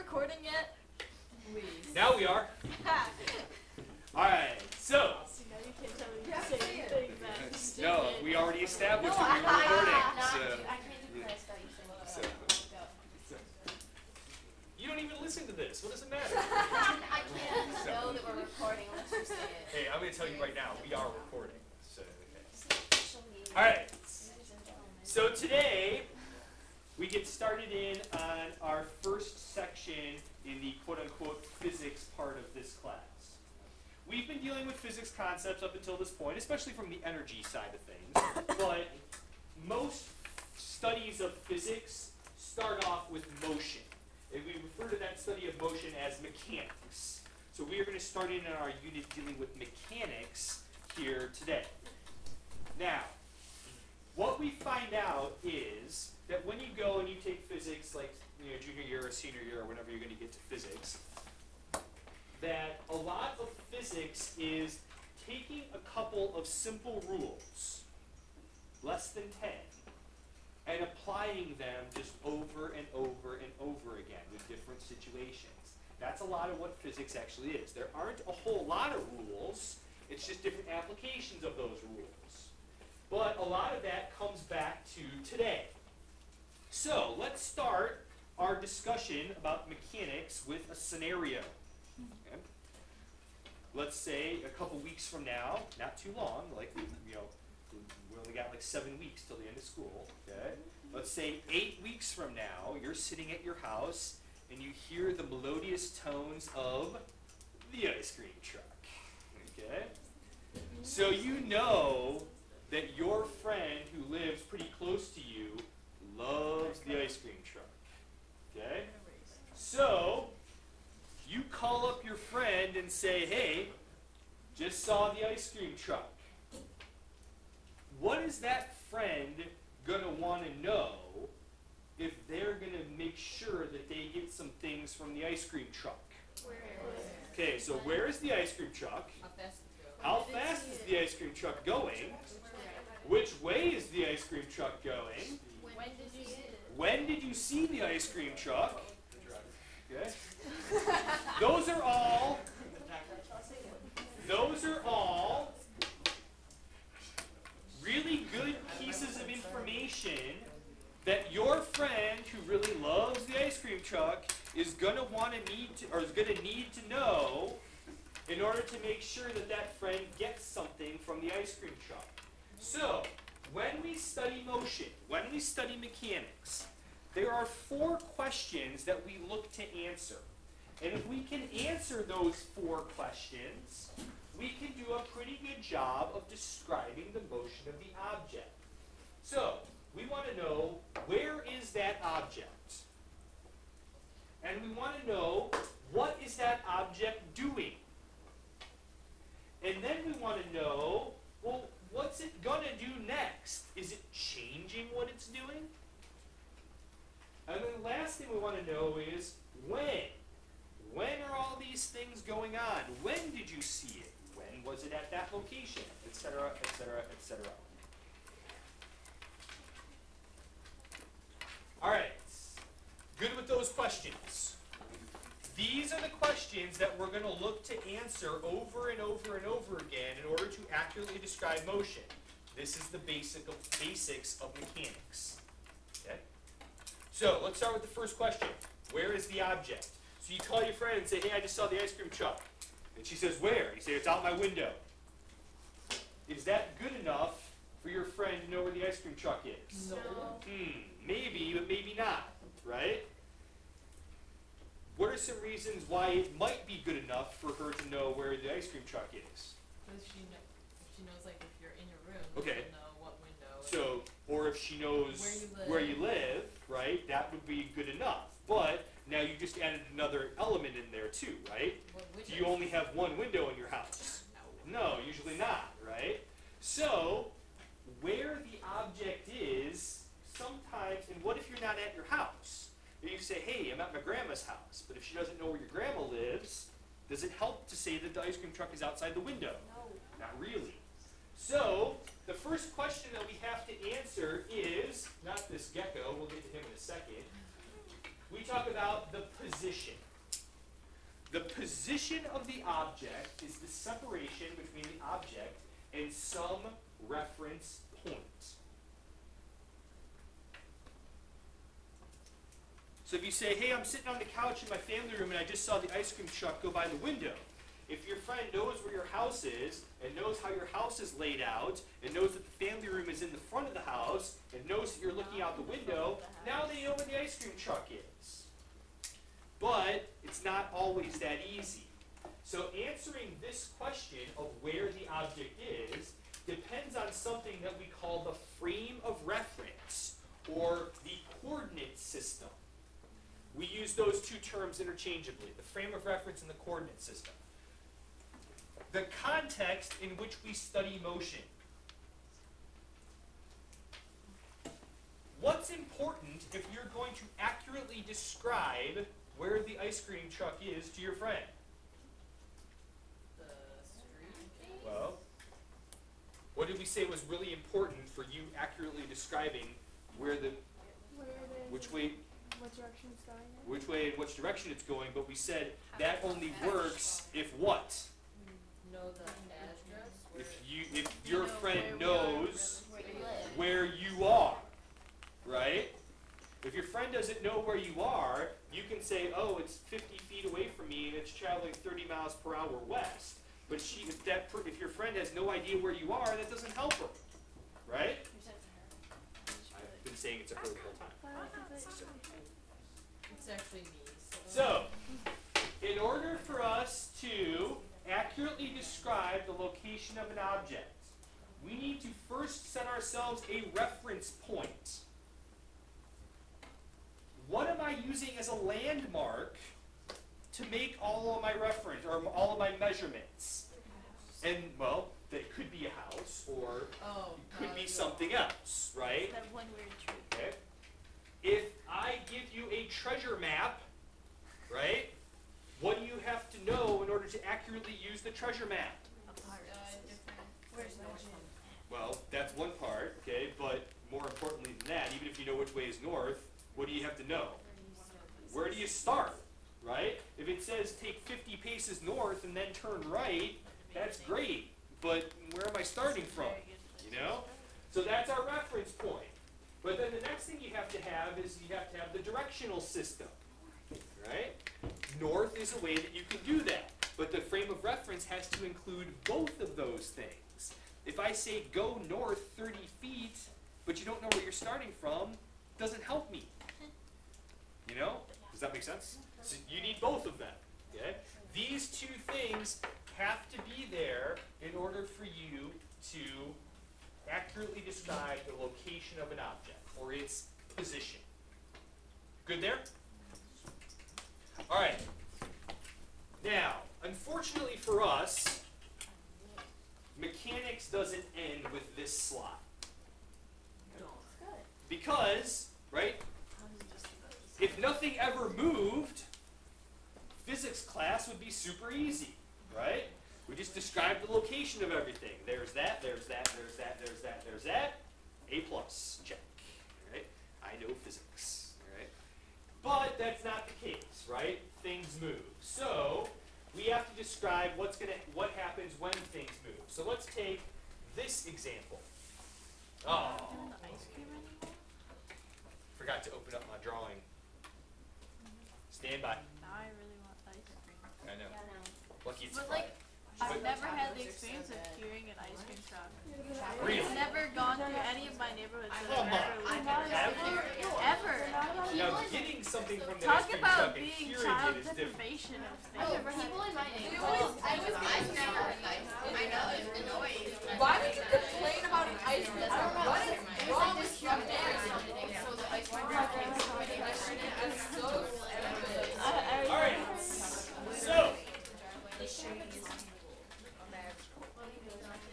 recording yet? Please. Now we are. Alright, so. See, now you can't tell me the same thing that you No, did. we already established No, that we were recording. I can't do class studies. You don't even listen to this. What does it matter? I can't know that we're recording unless you say it. Hey, I'm going to tell you right now, we are recording. So, Okay. Alright, so today we get started in on our first section in the quote-unquote physics part of this class. We've been dealing with physics concepts up until this point, especially from the energy side of things, but most studies of physics start off with motion. And we refer to that study of motion as mechanics. So we are going to start in our unit dealing with mechanics here today. Now, what we find out is that when you go and you take physics, like junior year or senior year or whenever you're going to get to physics, that a lot of physics is taking a couple of simple rules, less than 10, and applying them just over and over and over again with different situations. That's a lot of what physics actually is. There aren't a whole lot of rules, it's just different applications of those rules. But a lot of that comes back to today. So let's start our discussion about mechanics with a scenario. Okay. Let's say a couple weeks from now, not too long, like we only got like 7 weeks till the end of school. Okay. Let's say 8 weeks from now, you're sitting at your house and you hear the melodious tones of the ice cream truck. Okay. So you know that your friend who lives pretty close to you loves the ice cream truck. Okay? So, you call up your friend and say, hey, just saw the ice cream truck. What is that friend going to want to know if they're going to make sure that they get some things from the ice cream truck? Where? Okay, so where is the ice cream truck? How fast is it going? How fast is the ice cream truck going? Which way is the ice cream truck going? When did you see it? When did you see the ice cream truck? Okay. Those are all really good pieces of information that your friend who really loves the ice cream truck is going to need to know in order to make sure that that friend gets something from the ice cream truck. So, when we study motion, when we study mechanics, there are 4 questions that we look to answer. And if we can answer those 4 questions, we can do a pretty good job of describing the motion of the object. So, we want to know, where is that object? And we want to know, what is that object doing? And then we want to know, well, what's it going to do next? Is it changing what it's doing? And then the last thing we want to know is when. When are all these things going on? When did you see it? When was it at that location? Etc., etc., etc. All right. Good with those questions. These are the questions that we're going to look to answer over and over and over again in order to accurately describe motion. This is the basics of mechanics. Okay? So let's start with the first question. Where is the object? So you call your friend and say, hey, I just saw the ice cream truck. And she says, where? You say, it's out my window. Is that good enough for your friend to know where the ice cream truck is? No. Maybe, but maybe not, right? What are some reasons why it might be good enough for her to know where the ice cream truck is? Because she knows, like, if you're in your room, Okay. she'll know what window. So, or if she knows where you live, right, that would be good enough. But now you just added another element in there too, right? Do you only have one window in your house? No, usually not, right? So, where the object is, sometimes, and what if you're not at your house? You say, hey, I'm at my grandma's house. But if she doesn't know where your grandma lives, does it help to say that the ice cream truck is outside the window? No. Not really. So, the first question that we have to answer is, not this gecko, we'll get to him in a second. we talk about the position. The position of the object is the separation between the object and some reference point. So if you say, hey, I'm sitting on the couch in my family room and I just saw the ice cream truck go by the window. If your friend knows where your house is and knows how your house is laid out and knows that the family room is in the front of the house and knows that you're looking out the window, now they know where the ice cream truck is. But it's not always that easy. So answering this question of where the object is depends on something that we call the frame of reference or the coordinate system. We use those two terms interchangeably, the frame of reference and the coordinate system. The context in which we study motion. What's important if you're going to accurately describe where the ice cream truck is to your friend? The street. Well, what did we say was really important for you accurately describing where the, which way, What direction it's going in? which way and which direction it's going, but we said that only works if what? Know the address. If your friend knows Where you live. where you are, right? If your friend doesn't know where you are, you can say, oh, it's 50 feet away from me and it's traveling 30 miles per hour west. But if your friend has no idea where you are, that doesn't help her, right? I've been saying it's a her the whole time. It's actually me. So, in order for us to accurately describe the location of an object, we need to first set ourselves a reference point. What am I using as a landmark to make all of my reference, or all of my measurements? And, well, that could be a house, or it could be something else, right? That one weird tree. Okay. If I give you a treasure map, right, what do you have to know in order to accurately use the treasure map? Where's the gym? Well, that's one part, okay, but more importantly than that, even if you know which way is north, what do you have to know? Where do you start, right? If it says take 50 paces north and then turn right, that's great, but where am I starting from, you know? So that's our reference point. But then the next thing you have to have is you have to have the directional system, right? North is a way that you can do that, but the frame of reference has to include both of those things. If I say go north 30 feet, but you don't know where you're starting from, it doesn't help me. You know? Does that make sense? So you need both of them, okay? These two things have to be there in order for you to accurately describe the location of an object, or its position. Good there? All right. Now, unfortunately for us, mechanics doesn't end with this slide. Because, right, if nothing ever moved, physics class would be super easy, right? We just describe the location of everything. There's that, there's that, there's that, there's that, there's that. A+, check, right? I know physics, right? But that's not the case, right? Things move. So we have to describe what happens when things move. So let's take this example. Oh, Doing the ice cream anymore? forgot to open up my drawing. Stand by. Now I really want ice cream. I know. Yeah, no. Lucky it's But Friday. like, I've never had the experience of hearing an ice cream truck. Really? I've never gone through any of my neighborhoods that Come I've on. ever lived in. Ever. Now, getting something from the Talk ice cream about truck and being hearing child it is different. deprivation of Oh, things. people in my neighborhood. I never nice. I know, it's annoying. Why would you complain about an ice cream truck? What is wrong with you? So the ice cream truck is It's so stupid. All right. So,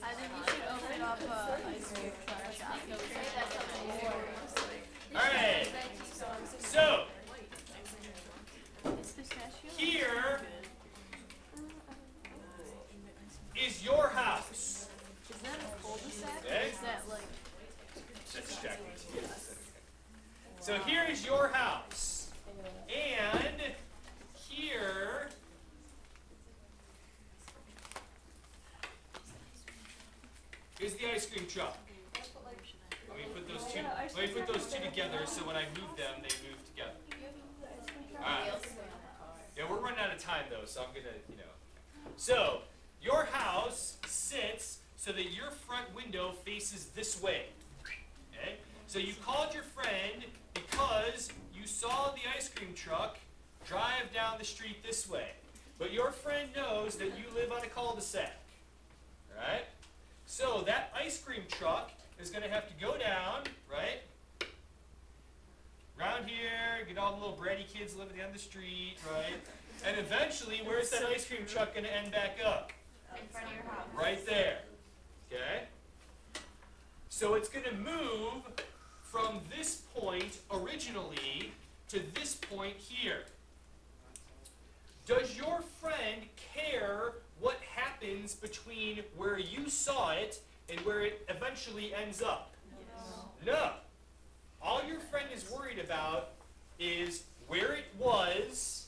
I think you should open up a ice cream truck shop. all right. So, Is pistachio here good? is your house. Is that a cul-de-sac? Okay. Or is that like That's distracting. So here is cream truck. Let me put those two together so when I move them, they move together. Alright. Yeah, we're running out of time though, so I'm gonna, So, your house sits so that your front window faces this way. Okay? So you called your friend because you saw the ice cream truck drive down the street this way. But your friend knows that you live on a cul-de-sac. Right? So that ice cream truck is going to have to go down, right? Around here, get all the little bratty kids living at the end of the street, right? And eventually, where's that ice cream truck going to end back up? In front of your house. Right there. Okay? So it's going to move from this point originally to this point here. Does your friend care what happens between where you saw it and where it eventually ends up? No. All your friend is worried about is where it was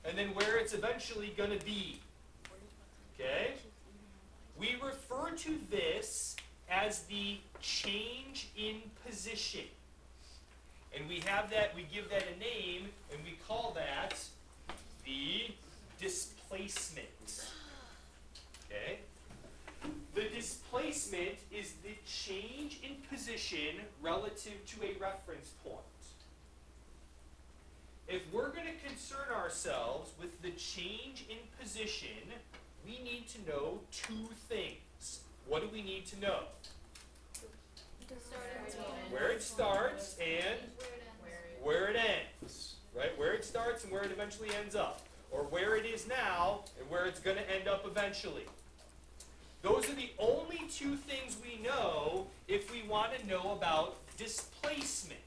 and then where it's eventually going to be. Okay? We refer to this as the change in position. And we have that, we give that a name, and we call that the displacement. Okay? The displacement is the change in position relative to a reference point. If we're going to concern ourselves with the change in position, we need to know two things. What do we need to know? Where it starts and where it ends. Right? Where it starts and where it eventually ends up. Or where it is now and where it's going to end up eventually. Those are the only two things we know if we want to know about displacement.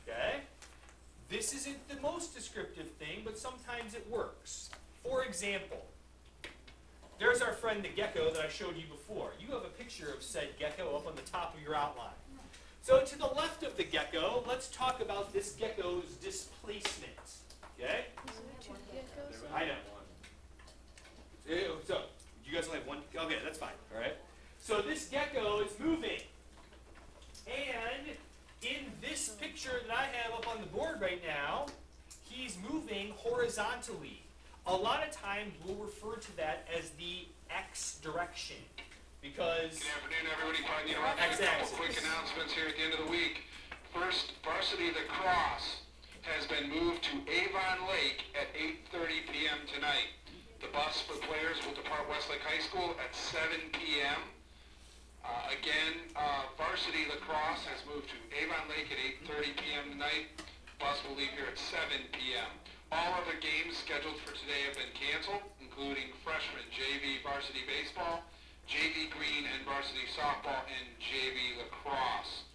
Okay? This isn't the most descriptive thing, but sometimes it works. For example, there's our friend the gecko that I showed you before. You have a picture of said gecko up on the top of your outline. So to the left of the gecko, let's talk about this gecko's displacement. Okay? I know. So, you guys only have one? Okay, that's fine. All right. So this gecko is moving. And in this picture that I have up on the board right now, he's moving horizontally. A lot of times we'll refer to that as the X direction. Because good afternoon, everybody. Pardon the interruption. A couple quick announcements here at the end of the week. First, varsity lacrosse has been moved to Avon Lake at 8:30 p.m. tonight. The bus for players will depart Westlake High School at 7 p.m. Varsity lacrosse has moved to Avon Lake at 8:30 p.m. tonight. Bus will leave here at 7 p.m. All other games scheduled for today have been canceled, including freshman JV varsity baseball, JV green and varsity softball, and JV lacrosse.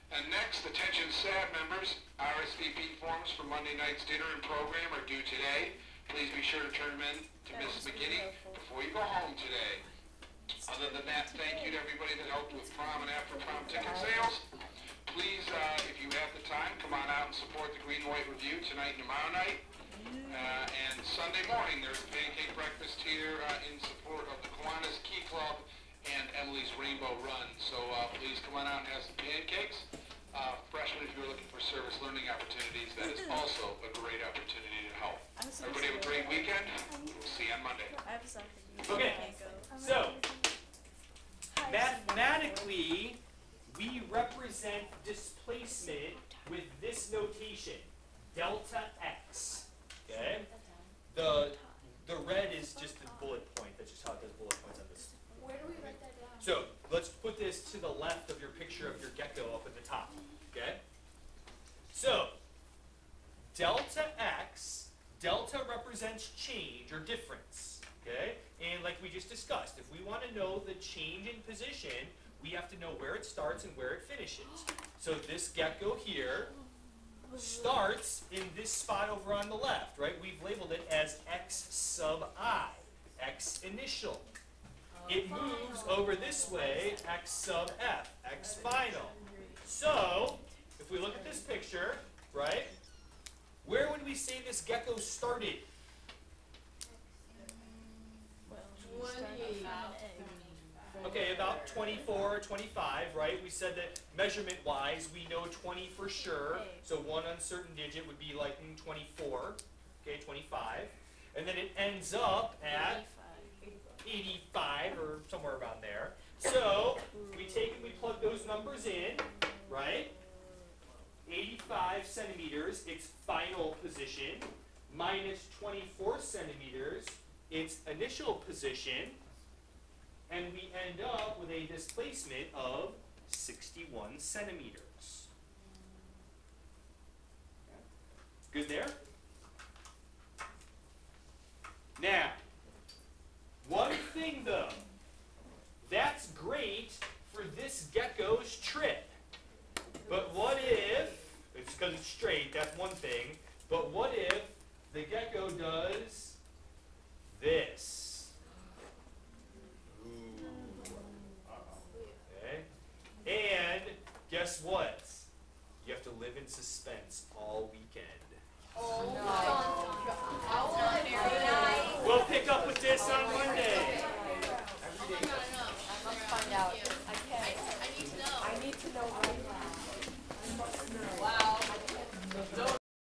And next, attention SAB members, RSVP forms for Monday night's dinner and program are due today. Please be sure to turn them in to Mrs. McGinney before you go home today. Other than that, thank you to everybody that helped with prom and after prom ticket sales. Please, if you have the time, come on out and support the Green and White Review tonight and tomorrow night. And Sunday morning, there's a pancake breakfast here in support of the Kiwanis Key Club and Emily's Rainbow Run. So please come on out and have some pancakes. Freshmen, if you're looking for service learning opportunities, that is also a great opportunity to help. Everybody have a great weekend. We'll see you on Monday. Okay, so mathematically, we represent displacement with this notation, delta x. Okay? The red is just a bullet point. That's just how it does bullet points on this. Where do we write that down? So let's put this to the left of your picture of your gecko up at the top. Okay? So delta x, delta represents change or difference. Okay? And like we just discussed, if we want to know the change in position, we have to know where it starts and where it finishes. So this gecko here starts in this spot over on the left, right? We've labeled it as x sub I, x initial. It moves over this way, x sub f, x final. So, if we look at this picture, right, where would we say this gecko started? Okay, about 24 or 25, right? We said that measurement-wise, we know 20 for sure. So one uncertain digit would be like 24. Okay, 25. And then it ends up at 85 or somewhere around there. So we take and we plug those numbers in, right? 85 centimeters, its final position, minus 24 centimeters, its initial position, and we end up with a displacement of 61 centimeters. Good there? Now, one thing though, that's great for this gecko's trip. But what if, it's because it's straight, that's one thing, but what if the gecko does this? Okay. And guess what? You have to live in suspense